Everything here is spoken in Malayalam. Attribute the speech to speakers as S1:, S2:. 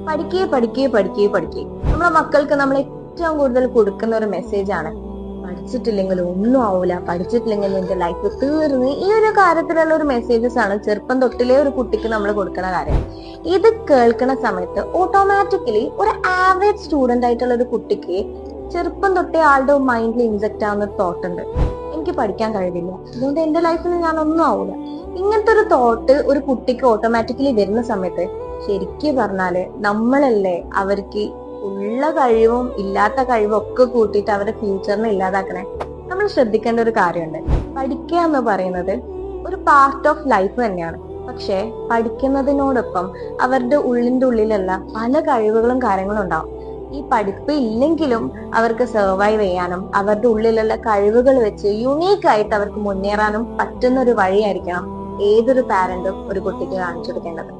S1: പഠിക്കേ പഠിക്കേ പഠിക്കേ പഠിക്കേ. നമ്മളെ മക്കൾക്ക് നമ്മൾ ഏറ്റവും കൂടുതൽ കൊടുക്കുന്ന ഒരു മെസ്സേജ് ആണ്, പഠിച്ചിട്ടില്ലെങ്കിൽ ഒന്നും ആവൂല, പഠിച്ചിട്ടില്ലെങ്കിൽ നിന്റെ ലൈഫ് തീർന്ന്. ഈ ഒരു കാര്യത്തിലുള്ള ഒരു മെസ്സേജസ് ആണ് ചെറുപ്പം തൊട്ടിലേ ഒരു കുട്ടിക്ക് നമ്മൾ കൊടുക്കുന്ന കാര്യം. ഇത് കേൾക്കുന്ന സമയത്ത് ഓട്ടോമാറ്റിക്കലി ഒരു ആവറേജ് സ്റ്റുഡന്റ് ആയിട്ടുള്ള ഒരു കുട്ടിക്ക് ചെറുപ്പം തൊട്ടേ ആളുടെ മൈൻഡിൽ ഇൻജെക്ട് ആവുന്ന ഒരു തോട്ട് ഉണ്ട്, എനിക്ക് പഠിക്കാൻ കഴിവില്ല, അതുകൊണ്ട് എന്റെ ലൈഫിൽ ഞാൻ ഒന്നും ആവൂല. ഇങ്ങനത്തെ ഒരു തോട്ട് ഒരു കുട്ടിക്ക് ഓട്ടോമാറ്റിക്കലി വരുന്ന സമയത്ത് ശരിക്കും പറഞ്ഞാല് നമ്മളല്ലേ അവർക്ക് ഉള്ള കഴിവും ഇല്ലാത്ത കഴിവും ഒക്കെ കൂട്ടിയിട്ട് അവരുടെ ഫ്യൂച്ചറിനെ ഇല്ലാതാക്കണേ. നമ്മൾ ശ്രദ്ധിക്കേണ്ട ഒരു കാര്യമുണ്ട്, പഠിക്കുക എന്ന് പറയുന്നത് ഒരു പാർട്ട് ഓഫ് ലൈഫ് തന്നെയാണ്. പക്ഷെ പഠിക്കുന്നതിനോടൊപ്പം അവരുടെ ഉള്ളിലുള്ള പല കഴിവുകളും കാര്യങ്ങളും ഉണ്ടാവും. ഈ പഠിപ്പ് ഇല്ലെങ്കിലും അവർക്ക് സർവൈവ് ചെയ്യാനും അവരുടെ ഉള്ളിലുള്ള കഴിവുകൾ വെച്ച് യുണീക്ക് ആയിട്ട് അവർക്ക് മുന്നേറാനും പറ്റുന്ന ഒരു വഴിയായിരിക്കണം ഏതൊരു പാരന്റും ഒരു കുട്ടിക്ക് കാണിച്ചു കൊടുക്കേണ്ടത്.